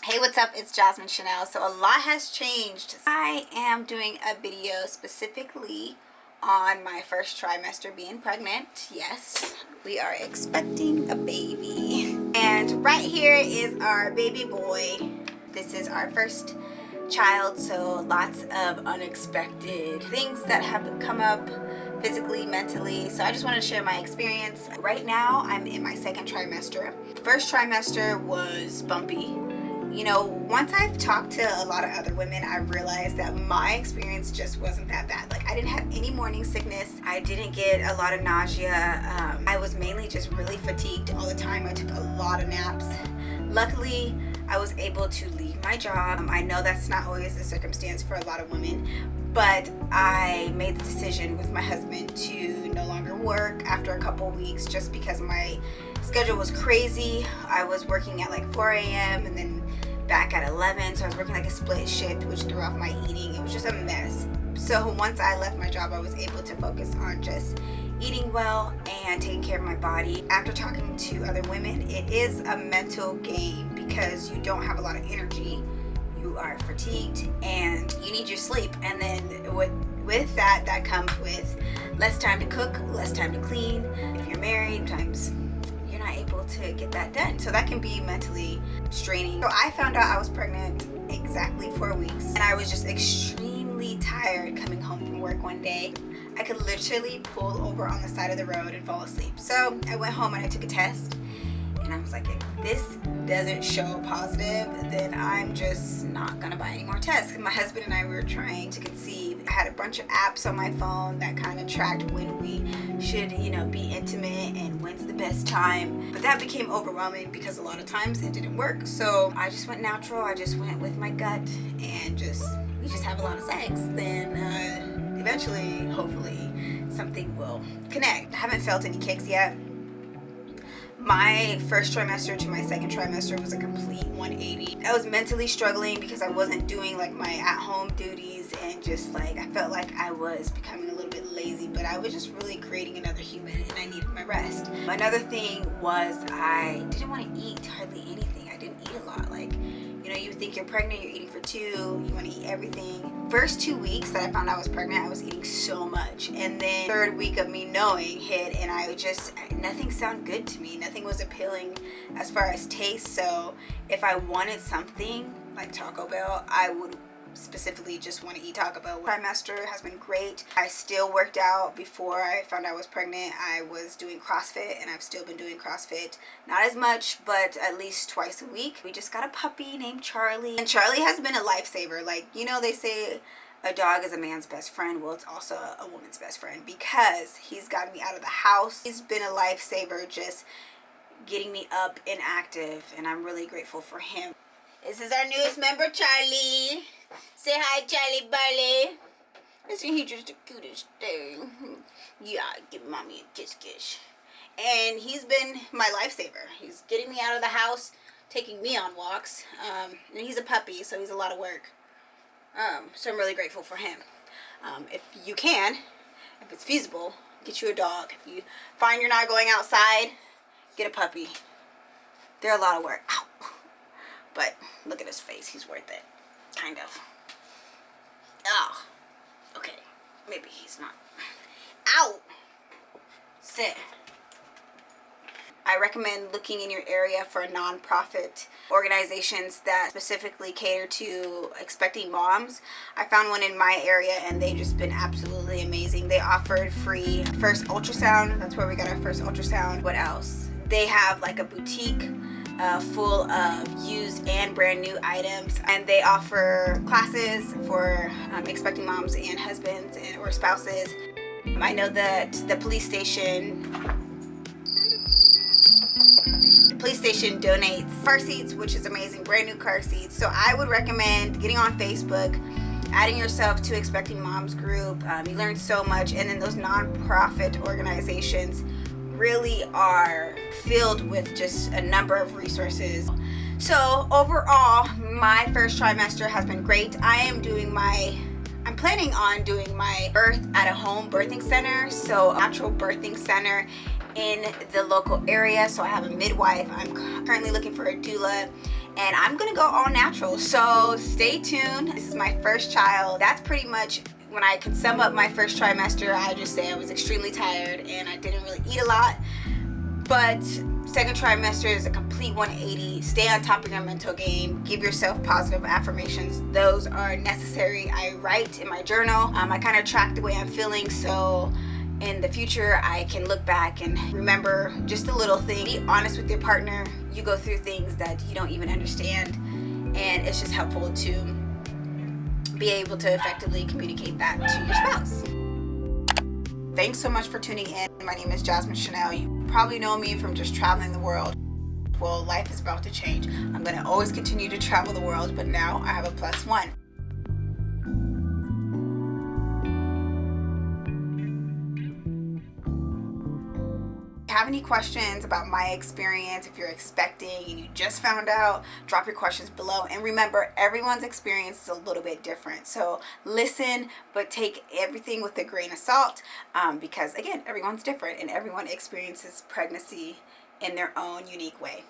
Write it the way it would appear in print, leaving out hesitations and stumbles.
Hey, what's up? It's Jasmine Chanel. So a lot has changed. I am doing a video specifically on my first trimester being pregnant. Yes, we are expecting a baby. And right here is our baby boy. This is our first child, so lots of unexpected things that have come up physically, mentally. So I just want to share my experience. Right now, I'm in my second trimester. First trimester was bumpy. You know, once I've talked to a lot of other women, I realized that my experience just wasn't that bad. Like, I didn't have any morning sickness. I didn't get a lot of nausea. I was mainly just really fatigued all the time. I took a lot of naps. Luckily, I was able to leave my job. I know that's not always the circumstance for a lot of women, but I made the decision with my husband to no longer work after a couple weeks just because my schedule was crazy. I was working at like 4 a.m. and then back at 11, so I was working like a split shift, which threw off my eating. It was just a mess. So once I left my job, I was able to focus on just eating well and taking care of my body. After talking to other women, it is a mental game because you don't have a lot of energy. You are fatigued and you need your sleep. And then with that comes with less time to cook, less time to clean. If you're married, sometimes you're not able to get that done. So that can be mentally straining. So I found out I was pregnant exactly 4 weeks, and I was just extremely tired coming home from work one day. I could literally pull over on the side of the road and fall asleep. So I went home and I took a test, and I was like, if this doesn't show positive, then I'm just not gonna buy any more tests. My husband and I were trying to conceive. I had a bunch of apps on my phone that kind of tracked when we should, be intimate and when's the best time. But that became overwhelming because a lot of times it didn't work. So I just went natural. I just went with my gut and we just have a lot of sex. Then eventually, hopefully, something will connect. I haven't felt any kicks yet. My first trimester to my second trimester was a complete 180. I was mentally struggling because I wasn't doing like my at-home duties, and just like I felt like I was becoming a little bit lazy, but I was just really creating another human and I needed my rest. Another thing was I didn't want to eat hardly anything. I didn't eat a lot. Like, you think you're pregnant, you're eating for two, you want to eat everything. First 2 weeks that I found out I was pregnant, I was eating so much. And then third week of me knowing hit, and nothing sounded good to me. Nothing was appealing as far as taste. So if I wanted something like Taco Bell, I would specifically just want to eat Taco Bell. Trimester has been great. I still worked out before I found out I was pregnant. I was doing CrossFit, and I've still been doing CrossFit. Not as much, but at least twice a week. We just got a puppy named Charlie, and Charlie has been a lifesaver. Like, they say a dog is a man's best friend. Well, it's also a woman's best friend because he's gotten me out of the house. He's been a lifesaver, just getting me up and active, and I'm really grateful for him. This is our newest member, Charlie. Say hi, Charlie Burley. Isn't he just the cutest thing? Yeah, give mommy a kiss. And he's been my lifesaver. He's getting me out of the house, taking me on walks. And he's a puppy, so he's a lot of work. So I'm really grateful for him. If you can, if it's feasible, get you a dog. If you find you're not going outside, get a puppy. They're a lot of work. Ow. But look at his face. He's worth it. Kind of. Oh. Okay. Maybe he's not. Ow! Sit. I recommend looking in your area for nonprofit organizations that specifically cater to expecting moms. I found one in my area, and they've just been absolutely amazing. They offered free first ultrasound. That's where we got our first ultrasound. What else? They have like a boutique full of used and brand new items, and they offer classes for expecting moms and husbands or spouses. I know that the police station donates car seats, which is amazing, brand new car seats. So I would recommend getting on Facebook, adding yourself to Expecting Moms group. You learn so much, and then those nonprofit organizations really are filled with just a number of resources. So overall, my first trimester has been great. I'm planning on doing my birth at a home birthing center, so a natural birthing center in the local area. So I have a midwife. I'm currently looking for a doula, and I'm gonna go all natural, so stay tuned. This is my first child. That's pretty much, when I can sum up my first trimester, I just say I was extremely tired and I didn't really eat a lot. But second trimester is a complete 180. Stay on top of your mental game. Give yourself positive affirmations. Those are necessary. I write in my journal. I kind of track the way I'm feeling, so in the future I can look back and remember just a little thing. Be honest with your partner. You go through things that you don't even understand, and it's just helpful to be able to effectively communicate that to your spouse. Thanks so much for tuning in. My name is Jasmine Chanel. You probably know me from just traveling the world. Well, life is about to change. I'm going to always continue to travel the world, but now I have a +1. If you have any questions about my experience, if you're expecting and you just found out, drop your questions below. And remember, everyone's experience is a little bit different, so listen, but take everything with a grain of salt, because again, everyone's different and everyone experiences pregnancy in their own unique way.